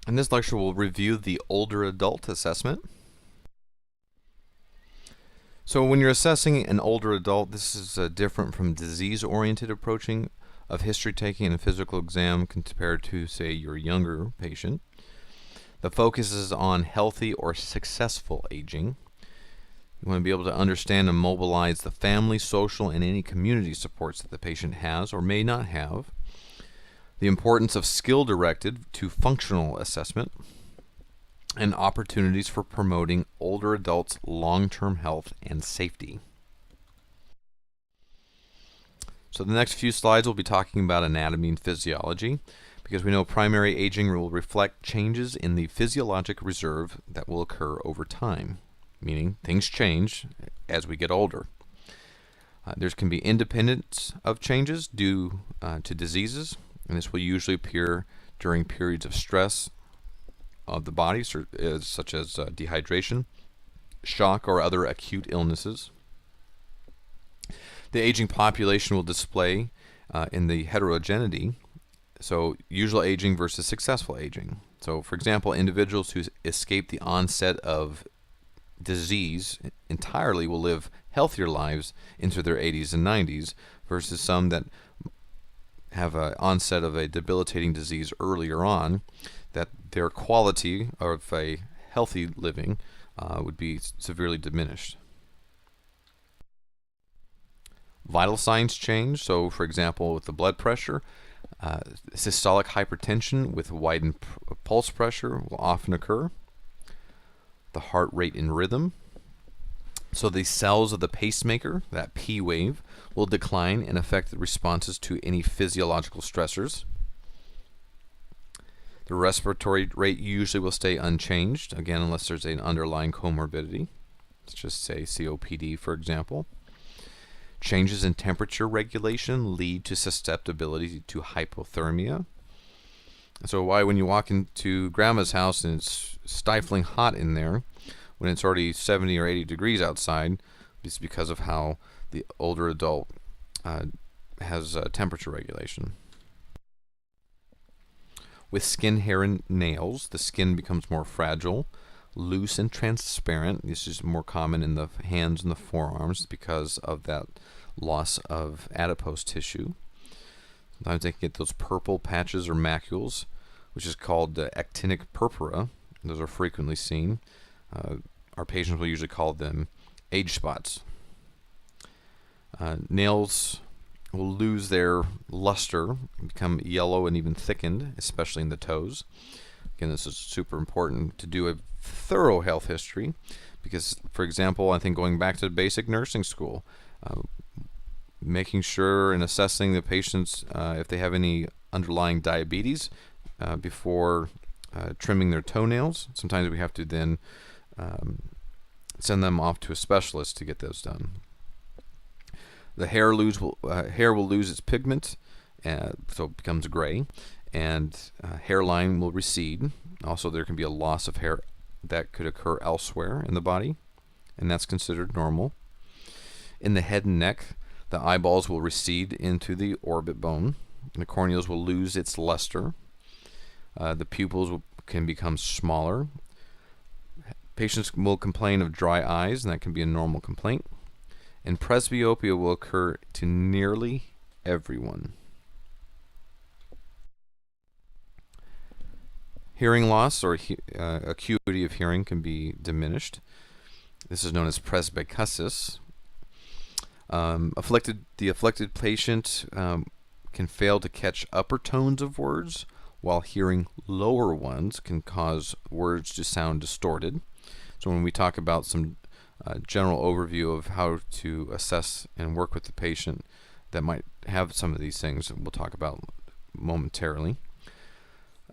In this lecture, we'll review the older adult assessment. So when you're assessing an older adult, this is different from disease-oriented approaching of history taking and a physical exam compared to, say, your younger patient. The focus is on healthy or successful aging. You want to be able to understand and mobilize the family, social, and any community supports that the patient has or may not have. The importance of skill-directed to functional assessment, and opportunities for promoting older adults' long-term health and safety. So the next few slides we'll be talking about anatomy and physiology, because we know primary aging will reflect changes in the physiologic reserve that will occur over time, meaning things change as we get older. There can be independence of changes due to diseases, and this will usually appear during periods of stress of the body, such as dehydration, shock, or other acute illnesses. The aging population will display in the heterogeneity, so usual aging versus successful aging. So, for example, individuals who escape the onset of disease entirely will live healthier lives into their 80s and 90s versus some that have an onset of a debilitating disease earlier on, that their quality of a healthy living would be severely diminished. Vital signs change. So, for example, with the blood pressure, systolic hypertension with widened pulse pressure will often occur. The heart rate and rhythm. So the cells of the pacemaker, that P wave, will decline and affect the responses to any physiological stressors. The respiratory rate usually will stay unchanged, again, unless there's an underlying comorbidity. Let's just say COPD, for example. Changes in temperature regulation lead to susceptibility to hypothermia. So why when you walk into grandma's house and it's stifling hot in there, when it's already 70 or 80 degrees outside, it's because of how the older adult has temperature regulation. With skin, hair, and nails, the skin becomes more fragile, loose, and transparent. This is more common in the hands and the forearms because of that loss of adipose tissue. Sometimes they can get those purple patches or macules, which is called actinic purpura. Those are frequently seen. Our patients will usually call them age spots. Nails will lose their luster, become yellow and even thickened, especially in the toes. Again, this is super important to do a thorough health history because, for example, I think going back to basic nursing school, making sure and assessing the patients if they have any underlying diabetes before trimming their toenails. Sometimes we have to then send them off to a specialist to get those done. The hair will lose its pigment, so it becomes gray, and hairline will recede. Also, there can be a loss of hair that could occur elsewhere in the body, and that's considered normal. In the head and neck, the eyeballs will recede into the orbit bone. The corneas will lose its luster. The pupils can become smaller. Patients will complain of dry eyes, and that can be a normal complaint. And presbyopia will occur to nearly everyone. Hearing loss or acuity of hearing can be diminished. This is known as presbycusis. The afflicted patient can fail to catch upper tones of words, while hearing lower ones can cause words to sound distorted. So when we talk about some general overview of how to assess and work with the patient that might have some of these things, we'll talk about momentarily.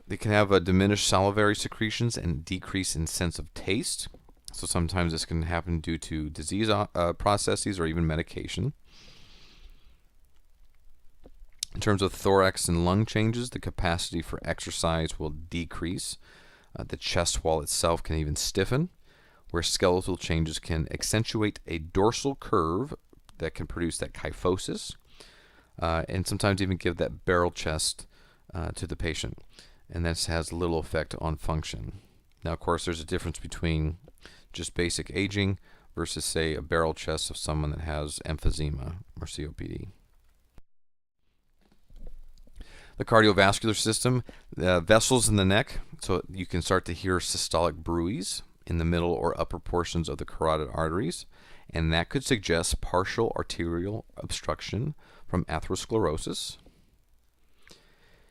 They can have a diminished salivary secretions and decrease in sense of taste. So sometimes this can happen due to disease processes or even medication. In terms of thorax and lung changes, the capacity for exercise will decrease. The chest wall itself can even stiffen, where skeletal changes can accentuate a dorsal curve that can produce that kyphosis, and sometimes even give that barrel chest to the patient. and this has little effect on function. Now, of course, there's a difference between just basic aging versus, say, a barrel chest of someone that has emphysema or COPD. The cardiovascular system, the vessels in the neck, so you can start to hear systolic bruits in the middle or upper portions of the carotid arteries, and that could suggest partial arterial obstruction from atherosclerosis.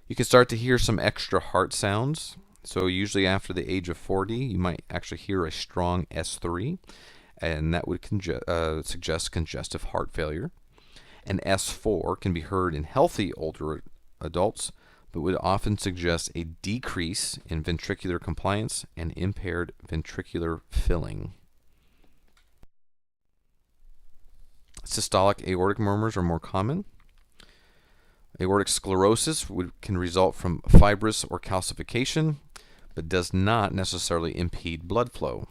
You can start to hear some extra heart sounds. So usually after the age of 40, you might actually hear a strong S3, and that would suggest congestive heart failure. An S4 can be heard in healthy older adults, but would often suggest a decrease in ventricular compliance and impaired ventricular filling. Systolic aortic murmurs are more common. Aortic sclerosis can result from fibrous or calcification, but does not necessarily impede blood flow.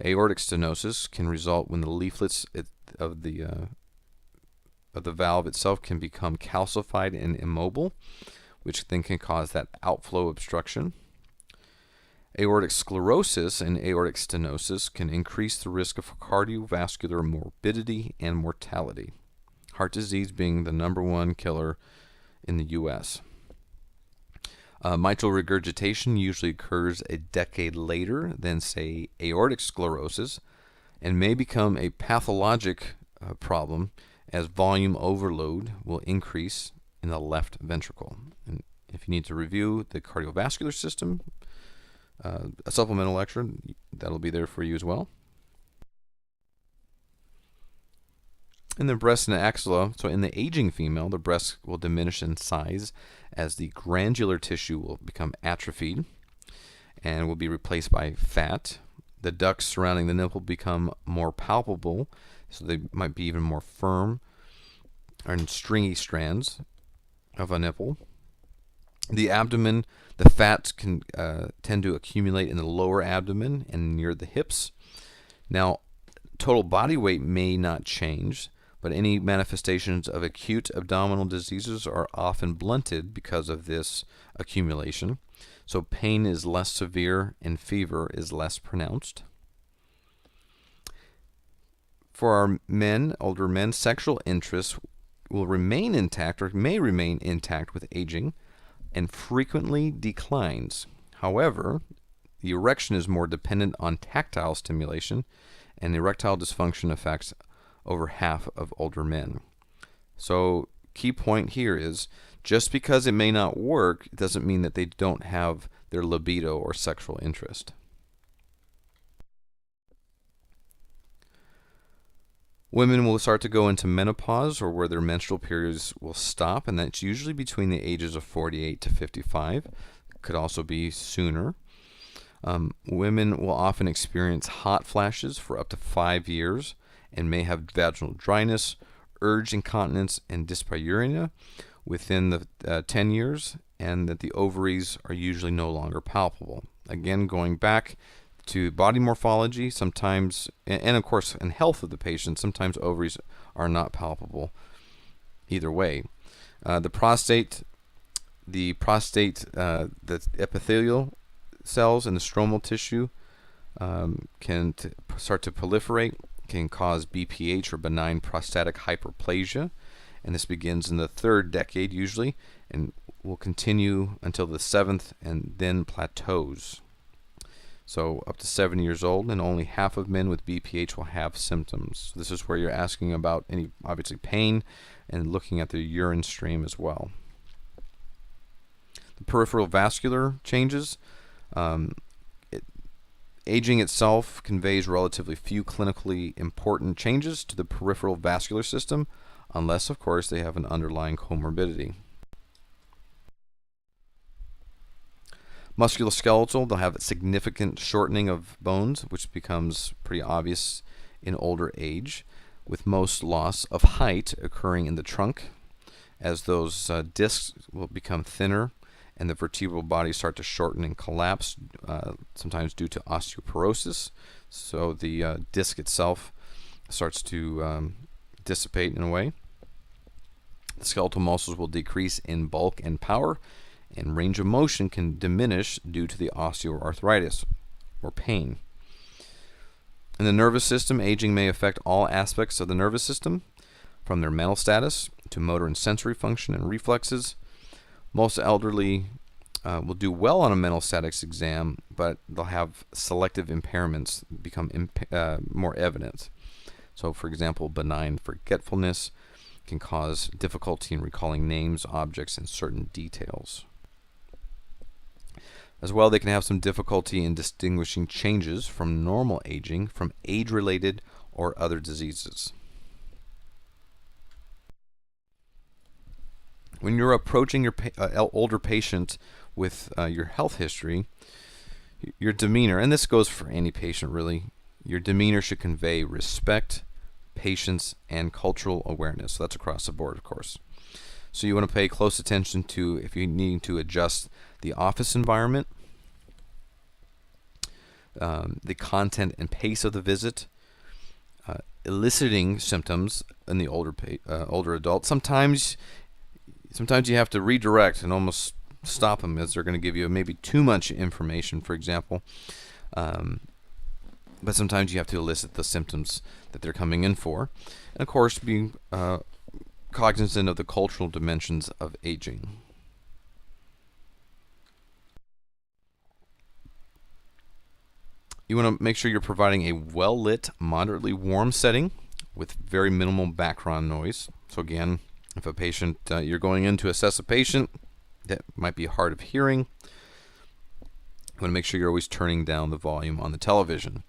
Aortic stenosis can result when the leaflets of the valve itself can become calcified and immobile, which then can cause that outflow obstruction. Aortic sclerosis and aortic stenosis can increase the risk of cardiovascular morbidity and mortality, heart disease being the #1 killer in the U.S. Mitral regurgitation usually occurs a decade later than, say, aortic sclerosis, and may become a pathologic problem as volume overload will increase in the left ventricle. And if you need to review the cardiovascular system, a supplemental lecture, that'll be there for you as well. In the breast and the axilla, so in the aging female, the breast will diminish in size as the glandular tissue will become atrophied and will be replaced by fat. The ducts surrounding the nipple become more palpable, so they might be even more firm and stringy strands of a nipple. The abdomen, the fats can tend to accumulate in the lower abdomen and near the hips. Now, total body weight may not change, but any manifestations of acute abdominal diseases are often blunted because of this accumulation. So pain is less severe and fever is less pronounced. For our men, older men, sexual interest will remain intact or may remain intact with aging and frequently declines. However, the erection is more dependent on tactile stimulation, and erectile dysfunction affects over half of older men. So key point here is just because it may not work doesn't mean that they don't have their libido or sexual interest. Women will start to go into menopause, or where their menstrual periods will stop, and that's usually between the ages of 48 to 55. Could also be sooner. Women will often experience hot flashes for up to 5 years and may have vaginal dryness, urge incontinence, and dyspareunia within the 10 years, and that the ovaries are usually no longer palpable. Again, going back to body morphology, sometimes, and of course, in health of the patient, sometimes ovaries are not palpable either way. The prostate, the epithelial cells and the stromal tissue can start to proliferate, can cause BPH or benign prostatic hyperplasia, and this begins in the 3rd decade usually and will continue until the 7th and then plateaus. So up to 7 years old, and only half of men with BPH will have symptoms. This is where you're asking about any, obviously, pain and looking at the urine stream as well. The peripheral vascular changes. Aging itself conveys relatively few clinically important changes to the peripheral vascular system, unless, of course, they have an underlying comorbidity. Musculoskeletal, they'll have a significant shortening of bones, which becomes pretty obvious in older age, with most loss of height occurring in the trunk, as those discs will become thinner and the vertebral bodies start to shorten and collapse, sometimes due to osteoporosis. So the disc itself starts to dissipate in a way. The skeletal muscles will decrease in bulk and power, and range of motion can diminish due to the osteoarthritis or pain. In the nervous system, aging may affect all aspects of the nervous system, from their mental status to motor and sensory function and reflexes. Most elderly will do well on a mental status exam, but they'll have selective impairments become more evident. So, for example, benign forgetfulness can cause difficulty in recalling names, objects, and certain details. As well, they can have some difficulty in distinguishing changes from normal aging from age-related or other diseases. When you're approaching your older patient with your health history, your demeanor, and this goes for any patient really, your demeanor should convey respect, patience, and cultural awareness. So that's across the board, of course. So you want to pay close attention to if you need to adjust the office environment, the content and pace of the visit, eliciting symptoms in the older adult. Sometimes you have to redirect and almost stop them as they're going to give you maybe too much information, for example. But sometimes you have to elicit the symptoms that they're coming in for. And of course, being cognizant of the cultural dimensions of aging. You want to make sure you're providing a well-lit, moderately warm setting with very minimal background noise. So again, if a patient, you're going in to assess a patient that might be hard of hearing, you want to make sure you're always turning down the volume on the television.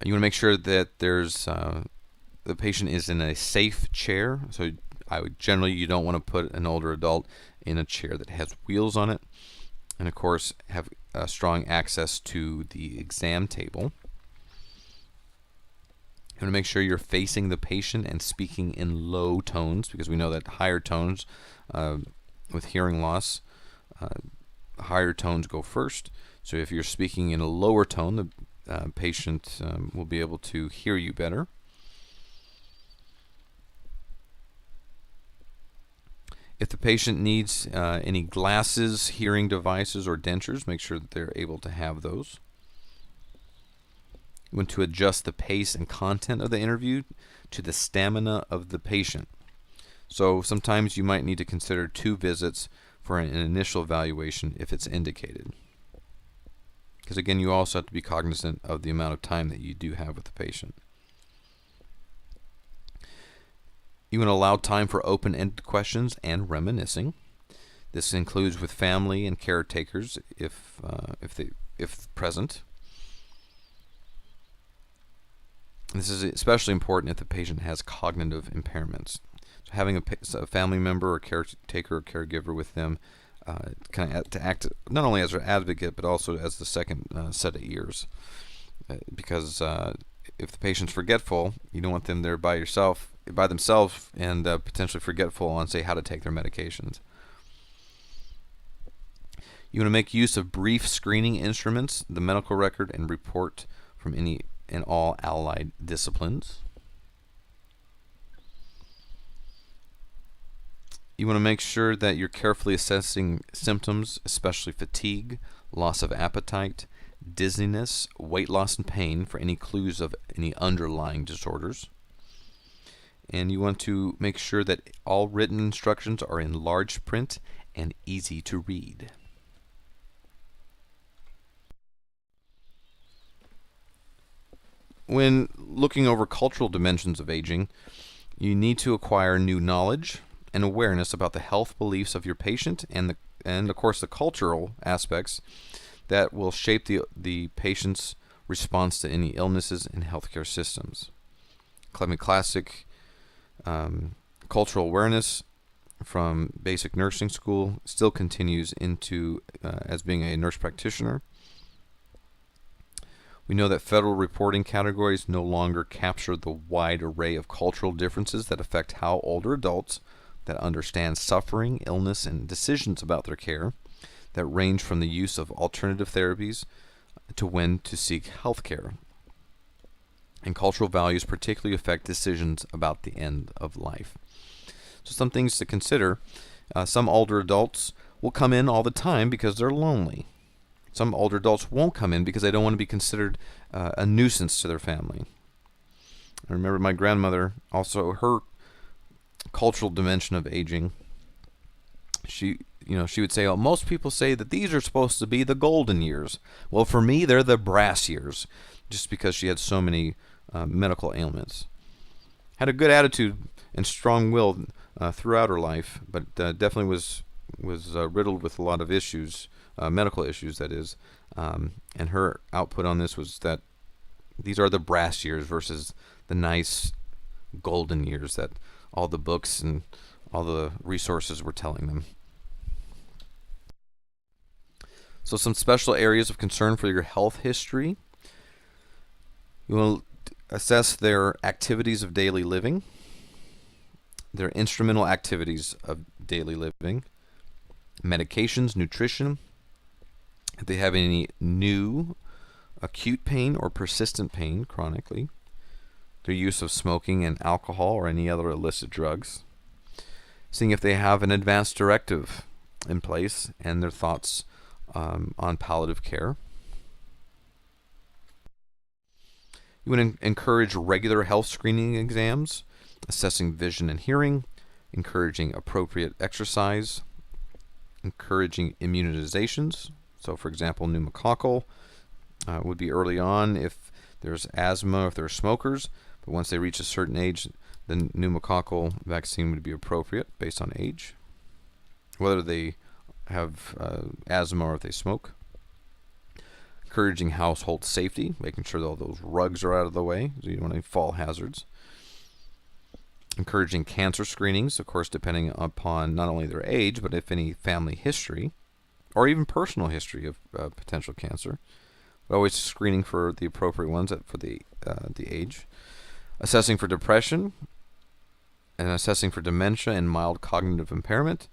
You want to make sure that the patient is in a safe chair. So generally you don't want to put an older adult in a chair that has wheels on it. And of course, have strong access to the exam table. You want to make sure you're facing the patient and speaking in low tones, because we know that higher tones with hearing loss, higher tones go first. So if you're speaking in a lower tone, the patient will be able to hear you better. If the patient needs any glasses, hearing devices, or dentures, make sure that they're able to have those. You want to adjust the pace and content of the interview to the stamina of the patient. So sometimes you might need to consider 2 visits for an initial evaluation if it's indicated. Because again, you also have to be cognizant of the amount of time that you do have with the patient. You want to allow time for open-ended questions and reminiscing. This includes with family and caretakers if present. This is especially important if the patient has cognitive impairments. So having a family member or caretaker or caregiver with them to act not only as an advocate but also as the second set of ears. Because if the patient's forgetful, you don't want them there by themselves and potentially forgetful on, say, how to take their medications. You want to make use of brief screening instruments, the medical record, and report from any and all allied disciplines. You want to make sure that you're carefully assessing symptoms, especially fatigue, loss of appetite, dizziness, weight loss, and pain for any clues of any underlying disorders. And you want to make sure that all written instructions are in large print and easy to read. When looking over cultural dimensions of aging, you need to acquire new knowledge and awareness about the health beliefs of your patient and of course the cultural aspects that will shape the patient's response to any illnesses in healthcare systems. Classic cultural awareness from basic nursing school still continues into as being a nurse practitioner. We know that federal reporting categories no longer capture the wide array of cultural differences that affect how older adults that understand suffering, illness, and decisions about their care, that range from the use of alternative therapies to when to seek health care. And cultural values particularly affect decisions about the end of life. So some things to consider Some older adults will come in all the time because they're lonely. Some older adults won't come in because they don't want to be considered a nuisance to their family. I remember my grandmother, also her cultural dimension of aging. She would say, "Oh, most people say that these are supposed to be the golden years. Well, for me, they're the brass years," just because she had so many medical ailments. Had a good attitude and strong will throughout her life, but definitely was riddled with a lot of issues, medical issues, that is. And her output on this was that these are the brass years versus the nice golden years that all the books and all the resources were telling them. So some special areas of concern for your health history. You will assess their activities of daily living, their instrumental activities of daily living, medications, nutrition, if they have any new acute pain or persistent pain chronically, their use of smoking and alcohol or any other illicit drugs, seeing if they have an advance directive in place, and their thoughts on palliative care. You would encourage regular health screening exams, assessing vision and hearing, encouraging appropriate exercise, encouraging immunizations. So, for example, pneumococcal would be early on if there's asthma, if they're smokers, but once they reach a certain age, the pneumococcal vaccine would be appropriate based on age, whether they have asthma or if they smoke. Encouraging household safety, making sure that all those rugs are out of the way, so you don't want any fall hazards. Encouraging cancer screenings, of course, depending upon not only their age, but if any family history, or even personal history of potential cancer. But always screening for the appropriate ones for the age. Assessing for depression, and assessing for dementia and mild cognitive impairment,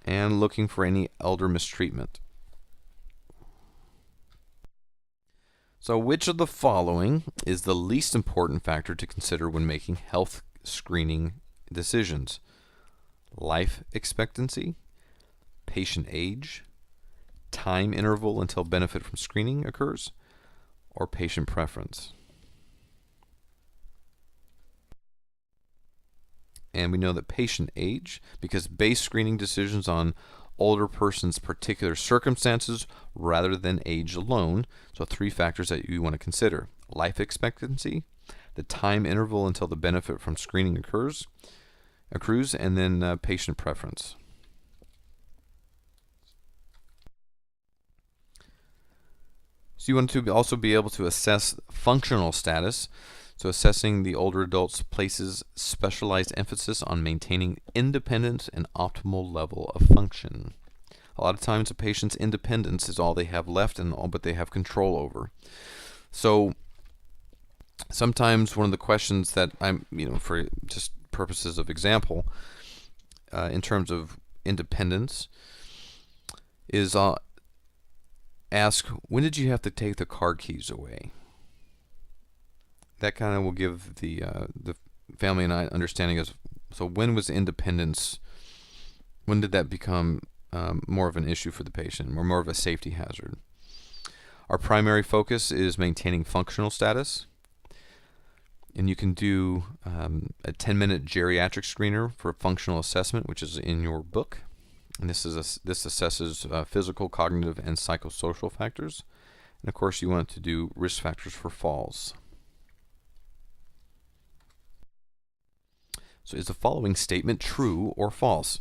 and looking for any elder mistreatment. So which of the following is the least important factor to consider when making health screening decisions? Life expectancy, patient age, time interval until benefit from screening occurs, or patient preference? And we know that patient age, because base screening decisions on older person's particular circumstances rather than age alone. So 3 factors that you want to consider: life expectancy, the time interval until the benefit from screening accrues, and then patient preference. So you want to also be able to assess functional status. So assessing the older adults places specialized emphasis on maintaining independence and optimal level of function. A lot of times a patient's independence is all they have left and all but they have control over. So sometimes one of the questions that I'm, for just purposes of example, in terms of independence, is ask, when did you have to take the car keys away? That kind of will give the family and I understanding of, so when was independence, when did that become more of an issue for the patient, or more of a safety hazard? Our primary focus is maintaining functional status, and you can do a 10-minute geriatric screener for functional assessment, which is in your book. And this assesses physical, cognitive, and psychosocial factors. And of course, you want to do risk factors for falls. So is the following statement true or false?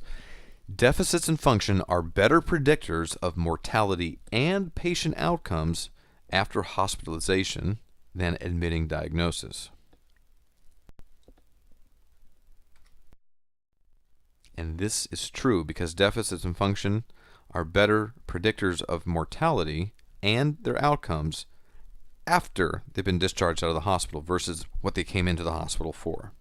Deficits in function are better predictors of mortality and patient outcomes after hospitalization than admitting diagnosis. And this is true because deficits in function are better predictors of mortality and their outcomes after they've been discharged out of the hospital versus what they came into the hospital for.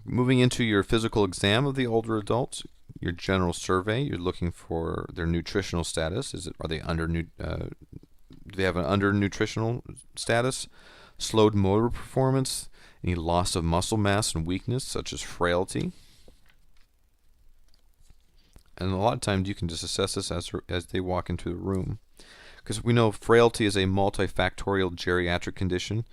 Moving into your physical exam of the older adults, your general survey, you're looking for their nutritional status. Are they do they have an under nutritional status? Slowed motor performance, any loss of muscle mass and weakness, such as frailty. And a lot of times you can just assess this as they walk into the room. Because we know frailty is a multifactorial geriatric condition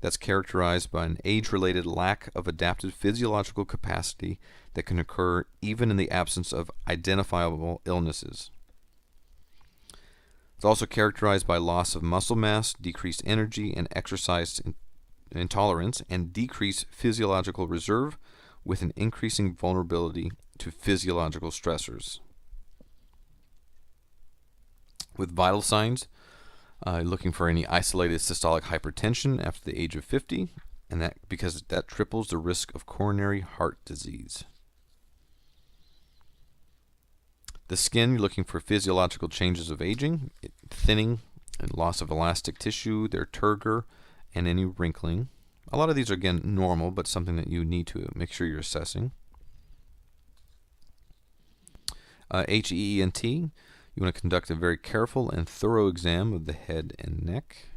that's characterized by an age-related lack of adaptive physiological capacity that can occur even in the absence of identifiable illnesses. It's also characterized by loss of muscle mass, decreased energy and exercise intolerance, and decreased physiological reserve with an increasing vulnerability to physiological stressors. With vital signs, looking for any isolated systolic hypertension after the age of 50, and because that triples the risk of coronary heart disease. The skin, you're looking for physiological changes of aging, thinning, and loss of elastic tissue, their turgor, and any wrinkling. A lot of these are, again, normal, but something that you need to make sure you're assessing. HEENT, you want to conduct a very careful and thorough exam of the head and neck.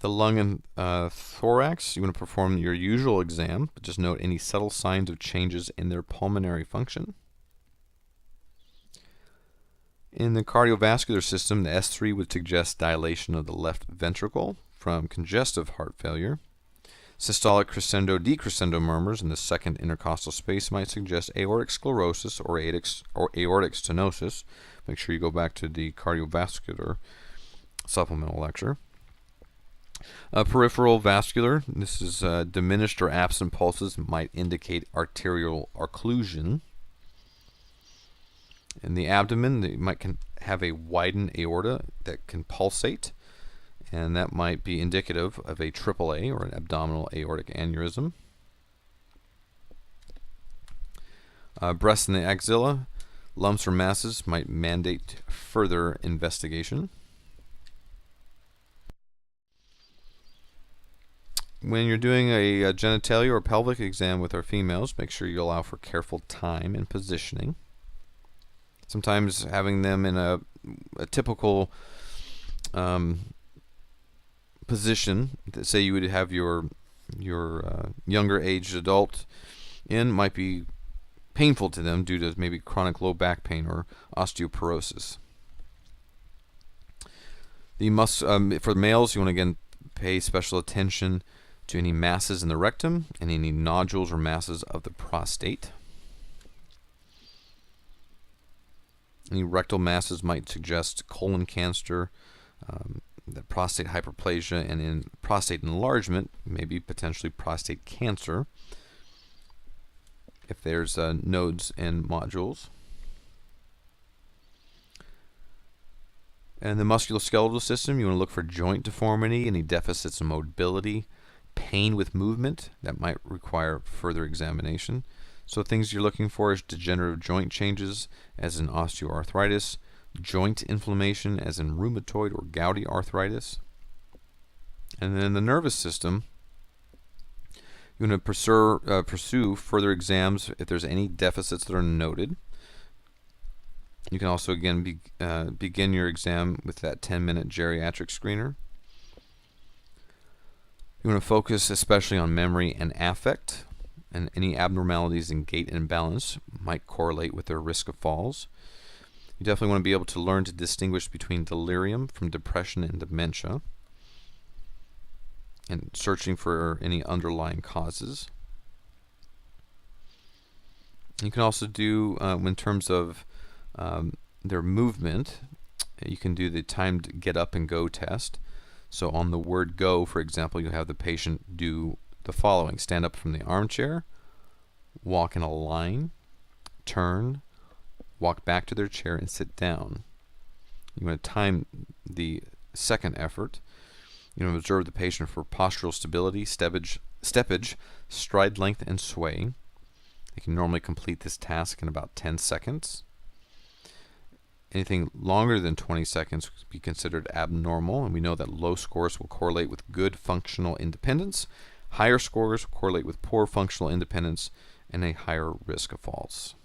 The lung and thorax, you want to perform your usual exam, but just note any subtle signs of changes in their pulmonary function. In the cardiovascular system, the S3 would suggest dilation of the left ventricle from congestive heart failure. Systolic crescendo-decrescendo murmurs in the second intercostal space might suggest aortic sclerosis or aortic stenosis. Make sure you go back to the cardiovascular supplemental lecture. Peripheral vascular, this is diminished or absent pulses might indicate arterial occlusion. In the abdomen, they might have a widened aorta that can pulsate, and that might be indicative of a AAA or an abdominal aortic aneurysm. Breast and the axilla, lumps or masses might mandate further investigation. When you're doing a genitalia or pelvic exam with our females, make sure you allow for careful time and positioning. Sometimes having them in a typical position, say you would have your younger aged adult in, might be painful to them due to maybe chronic low back pain or osteoporosis. For males, you want to again pay special attention to any masses in the rectum and any nodules or masses of the prostate. Any rectal masses might suggest colon cancer, the prostate hyperplasia, and in prostate enlargement, maybe potentially prostate cancer if there's nodes and nodules. And the musculoskeletal system, you want to look for joint deformity, any deficits in mobility, pain with movement that might require further examination. So things you're looking for is degenerative joint changes, as in osteoarthritis, joint inflammation, as in rheumatoid or gouty arthritis. And then the nervous system, you want to pursue further exams if there's any deficits that are noted. You can also again begin your exam with that 10-minute geriatric screener. You want to focus especially on memory and affect, and any abnormalities in gait and balance might correlate with their risk of falls. You definitely want to be able to learn to distinguish between delirium from depression and dementia, and searching for any underlying causes. You can also do, in terms of their movement, you can do the timed get up and go test. So on the word go, for example, you have the patient do the following: stand up from the armchair, walk in a line, turn, walk back to their chair, and sit down. You want to time the second effort. You want to observe the patient for postural stability, steppage, stride length, and sway. You can normally complete this task in about 10 seconds. Anything longer than 20 seconds would be considered abnormal, and we know that low scores will correlate with good functional independence. Higher scores correlate with poor functional independence and a higher risk of falls.